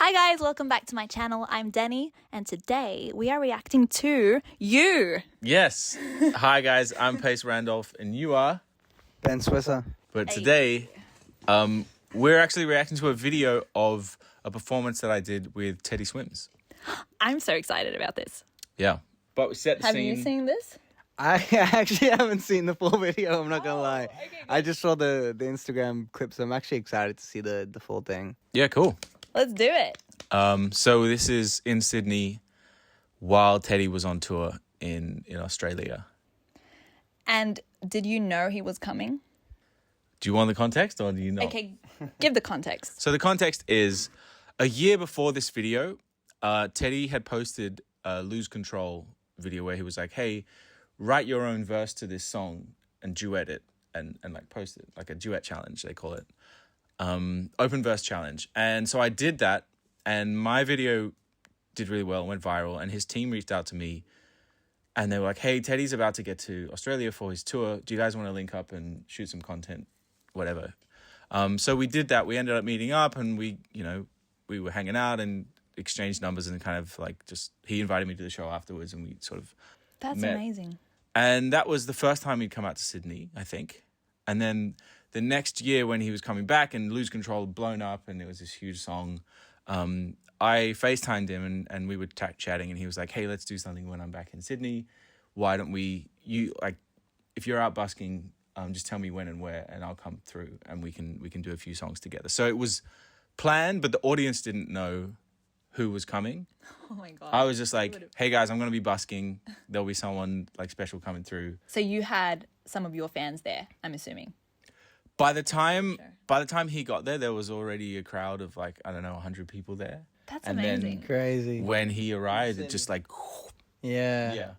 Hi guys, welcome back to my channel. I'm Denny, and today we are reacting to you. Yes. Hi guys, I'm Pace Randolph and you are Ben Swisser. But today we're actually reacting to a video of a performance that I did with Teddy Swims. I'm so excited about this. Yeah. But we set the Have scene. you seen this? I actually haven't seen the full video, I'm not gonna lie. okay, good. I just saw the Instagram clips. I'm actually excited to see the full thing. Yeah, cool. Let's do it. So this is in Sydney while Teddy was on tour in Australia. And did you know he was coming? Do you want the context or do you not? Okay, give the context. So the context is a year before this video, Teddy had posted a Lose Control video where he was like, hey, write your own verse to this song and duet it and like post it, like a duet challenge, they call it. Open verse challenge. And so I did that and my video did really well, went viral, and his team reached out to me and they were like, hey, Teddy's about to get to Australia for his tour. Do you guys want to link up and shoot some content, whatever? So we did that. We ended up meeting up and we were hanging out and exchanged numbers and kind of like he invited me to the show afterwards and we sort of That's met. amazing. And that was the first time he'd come out to Sydney, I think. And then the next year when he was coming back and Lose Control had blown up and it was this huge song, I FaceTimed him and we were chatting and he was like, hey, let's do something when I'm back in Sydney. Why don't if you're out busking, just tell me when and where and I'll come through and we can do a few songs together. So it was planned, but the audience didn't know who was coming. Oh my God. I was just like, hey guys, I'm going to be busking. There'll be someone like special coming through. So you had some of your fans there, I'm assuming. By the time he got there was already a crowd of 100 people there. That's and amazing. Then Crazy. when he arrived, it just Yeah.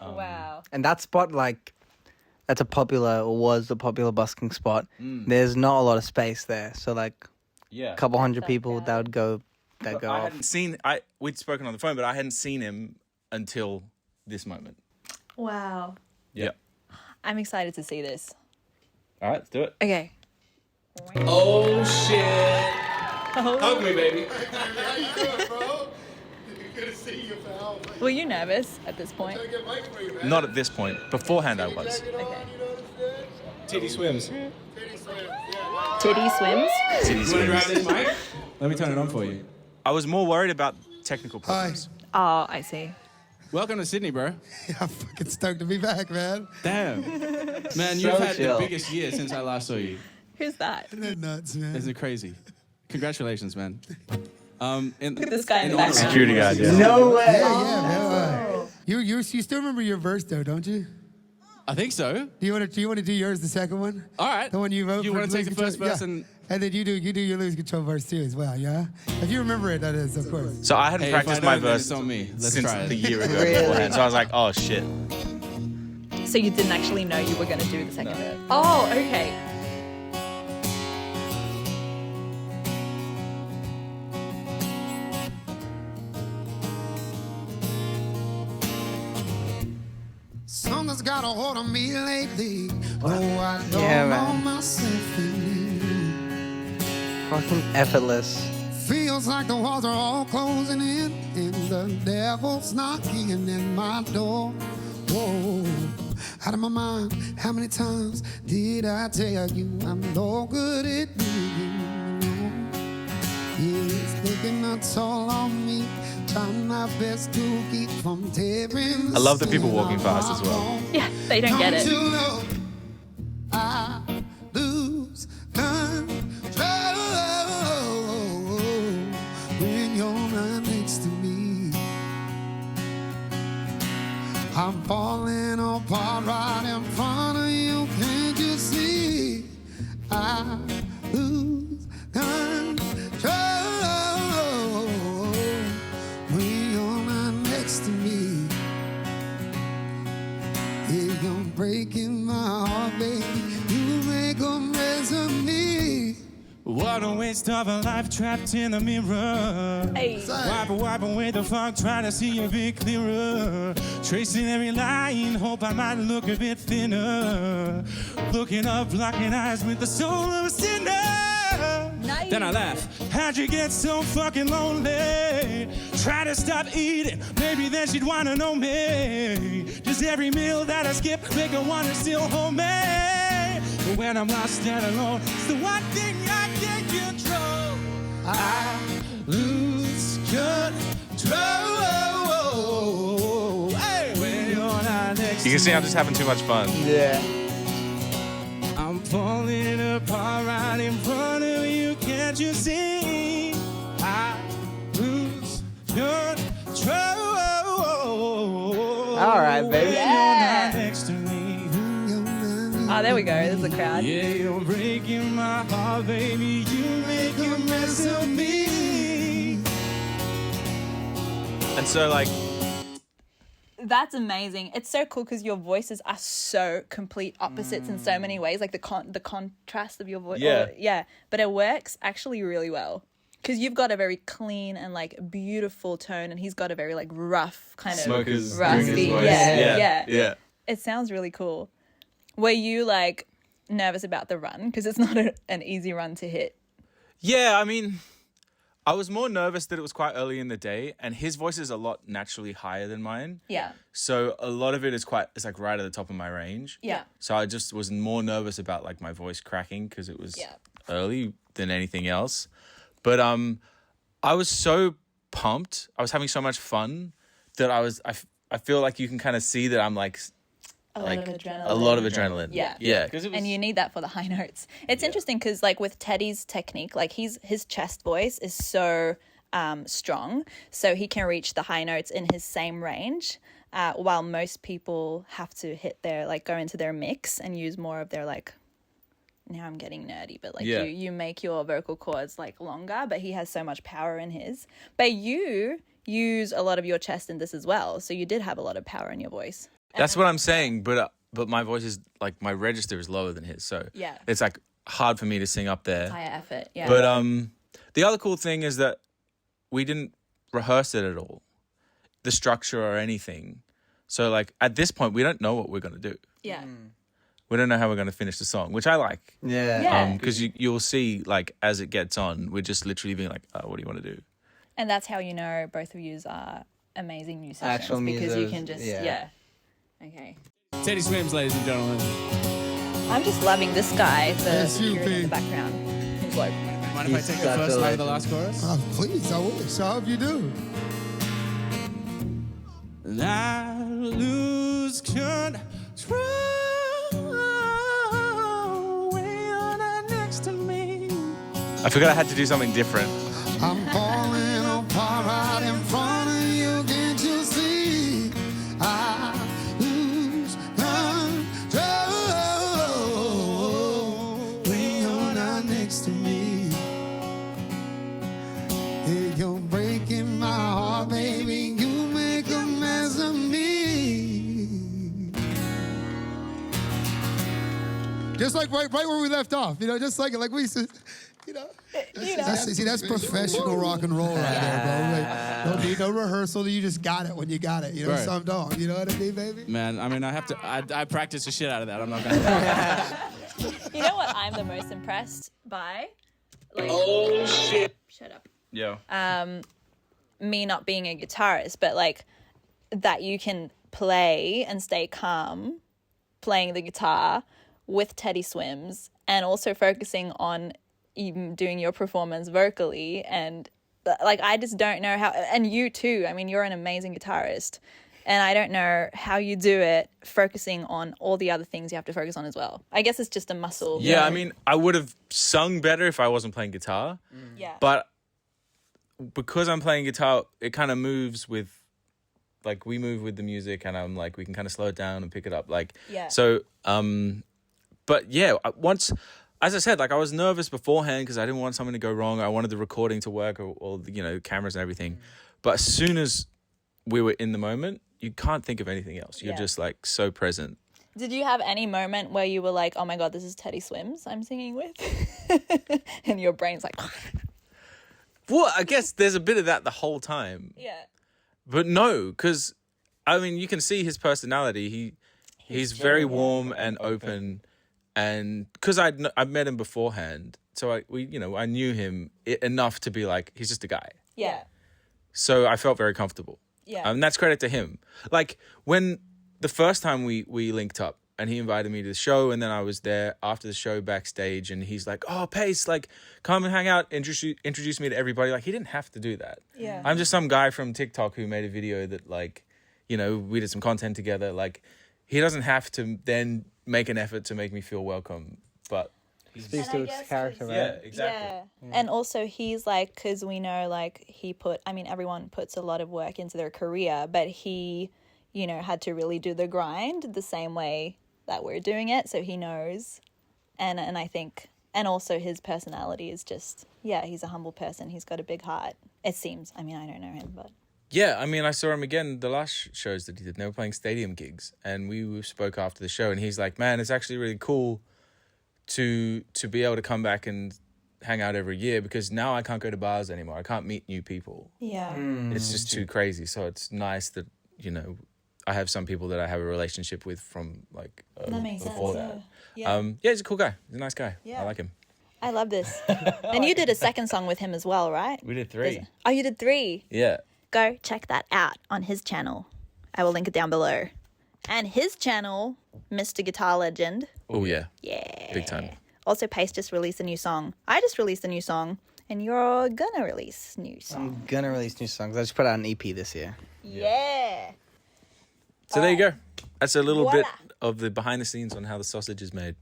Wow. And that spot, that's was a popular busking spot. There's not a lot of space there. So a couple hundred people that would go I off. hadn't seen, we'd spoken on the phone, but I hadn't seen him until this moment. Wow. Yeah. I'm excited to see this. All right, let's do it. Okay. Oh shit! Hug me, baby. How you doing, bro? Good to see you, pal. Were you nervous at this point? Get Mike for you, man. Not at this point. Beforehand, I was. Okay. Titty swims. Titty swims? Teddy You wanna grab Swims. this mic? Let me turn it on for you. I was more worried about technical problems. Oh, I see. Welcome to Sydney, bro. Yeah, I'm fucking stoked to be back, man. Damn. Man, you've had chill. the biggest year since I last saw you. Who's that? They're nuts, man. Isn't it crazy? Congratulations, man. This guy in the background. Security guard, yeah. No way. Yeah, man. You still remember your verse though, don't you? I think so. Do you want to do yours, the second one? All right. The one you wrote. You for want to take Lose the first Control? verse Yeah. and... then you do your Lose Control verse too as well, yeah? If you remember it, that is, of course. So I hadn't Hey, if I practiced don't, my then verse it's on me. Let's since try it. the year ago Really? beforehand. So I was like, oh shit. So you didn't actually know you were going to do the second bit? Oh, okay. Song has got a hold on me lately. Oh, I don't Yeah, know man. myself anymore. Fucking effortless. Feels like the walls are all closing in, and the devil's knocking in my door. Whoa, out of my mind. How many times did I tell you I'm no good at being? He's taking a toll on me, trying my best to keep from tearing. I love the people walking past as well. Yeah, they don't get it. You know I lose control when you're not next to me. I'm falling apart right in front of you. Can't you see? I lose control when you're not next to me. Yeah, you're breaking my heart, baby. You make a mess of me. What a waste of a life trapped in the mirror. Hey. Wipe away the fog, trying to see a bit clearer. Tracing every line, hope I might look a bit thinner. Looking up, blocking eyes with the soul of a sinner. Nice. Then I laugh. How'd you get so fucking lonely? Try to stop eating, maybe then she'd wanna know me. Just every meal that I skip, make her wanna still hold me. But when I'm lost and alone, it's the one thing I can't control. I lose control. Hey, when you're not next You can to see I'm just having too much fun. Yeah. I'm falling apart right in front of you. Can't you see? I lose control. All right, baby. Yeah. Next to me. Oh, there we go. There's the crowd. Yeah, you're breaking my heart, baby. You make a mess of me. And so, like, That's amazing. It's so cool because your voices are so complete opposites in so many ways. Like the contrast of your voice. Yeah. Yeah. But it works actually really well. Because you've got a very clean and like beautiful tone, and he's got a very like rough kind of Smokers raspy. doing his voice. Yeah. It sounds really cool. Were you like nervous about the run? Because it's not an easy run to hit. Yeah, I mean, I was more nervous that it was quite early in the day, and his voice is a lot naturally higher than mine. Yeah. So a lot of it is it's like right at the top of my range. Yeah. So I just was more nervous about like my voice cracking because it was Yeah. early than anything else. But I was so pumped. I was having so much fun that I feel like you can kind of see that I'm like A lot of adrenaline. a lot of adrenaline. Yeah. Yeah. And you need that for the high notes. It's interesting because like with Teddy's technique, like his chest voice is so strong, so he can reach the high notes in his same range, while most people have to hit their like go into their mix and use more of their like. Now I'm getting nerdy, but like Yeah. you make your vocal cords like longer, but he has so much power in his. But you use a lot of your chest in this as well, so you did have a lot of power in your voice. That's what I'm saying, but my voice is like my register is lower than his, so Yeah. it's like hard for me to sing up there. Higher effort, yeah. But the other cool thing is that we didn't rehearse it at all, the structure or anything. So like at this point, we don't know what we're gonna do. yeah. We don't know how we're gonna finish the song, which I like. Yeah. Yeah. Because you'll see like as it gets on, we're just literally being like, what do you want to do? And that's how you know both of you are amazing musicians. Actual because you musos, can just, yeah. Okay. Teddy Swims, ladies and gentlemen. I'm just loving this guy, Yes, the you, figurine in the babe. background. He's like, Mind if I He's take the such first a line of the legend. last chorus? Oh, please, I wish. I hope you do. I lose control when you're not next to me. I forgot I had to do something different. I'm falling apart right in front of you. Can't you see? I lose control when you're not next to me. Hey, you're breaking my heart, baby. You make a mess of me. Just like right where we left off, just like we said, that's professional rock and roll right there, bro. Like, don't need no rehearsal. You just got it when you got it. Right. Some don't. You know what I mean, baby? Man, I mean, I practice the shit out of that. I'm not gonna lie. you know what I'm the most impressed by? Like, oh, shit. Shut up. Yeah. Me not being a guitarist, but like that you can play and stay calm playing the guitar with Teddy Swims and also focusing on even doing your performance vocally. And like I just don't know how, and you too, I mean you're an amazing guitarist and I don't know how you do it focusing on all the other things you have to focus on as well. I guess it's just a muscle. Yeah, I mean, I would have sung better if I wasn't playing guitar. Yeah. But because I'm playing guitar, it kind of moves with, like, we move with the music, and I'm like, we can kind of slow it down and pick it up. Like, Yeah. So, but yeah, once, as I said, like, I was nervous beforehand because I didn't want something to go wrong. I wanted the recording to work or the, cameras and everything. But as soon as we were in the moment, you can't think of anything else. You're Yeah. just like so present. Did you have any moment where you were like, oh my God, this is Teddy Swims I'm singing with? And your brain's like, Well, I guess there's a bit of that the whole time. yeah. But no, because, I mean, you can see his personality. He's very warm and open. and because I'd met him beforehand, so I knew him enough to be like, he's just a guy. Yeah. So I felt very comfortable. Yeah. And that's credit to him. Like when the first time we linked up and he invited me to the show, and then I was there after the show backstage, and he's like, "Oh, Pace, like come and hang out, introduce me to everybody." Like he didn't have to do that. Yeah. I'm just some guy from TikTok who made a video that like, we did some content together. Like he doesn't have to then make an effort to make me feel welcome, but Speaks to its character, right? yeah, exactly. Yeah. And also he's like, because we know like everyone puts a lot of work into their career, but he, had to really do the grind the same way that we're doing it. So he knows. And I think, and also his personality is just, he's a humble person. He's got a big heart. It seems. I mean, I don't know him, but. Yeah, I mean, I saw him again the last shows that he did. They were playing stadium gigs, and we spoke after the show, and he's like, "Man, it's actually really cool to be able to come back and hang out every year, because now I can't go to bars anymore. I can't meet new people. Yeah. It's just too crazy. So it's nice that, I have some people that I have a relationship with from like That makes before sense. that. Yeah. He's a cool guy. He's a nice guy. Yeah. I like him. I love this. And you did a second song with him as well, right? We did 3. Oh, you did 3. Yeah. Go check that out on his channel. I will link it down below. And his channel, Mr. Guitar Legend. Oh, yeah. Yeah. Big time. Also, Pace just released a new song. I just released a new song, and you're gonna release new song. I'm gonna release new songs. I just put out an EP this year. Yeah. So there you go. That's a little bit Voila. of the behind the scenes on how the sausage is made.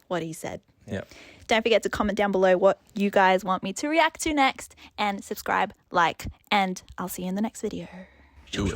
What he said. Yeah. Don't forget to comment down below what you guys want me to react to next, and subscribe, like, and I'll see you in the next video. Do it.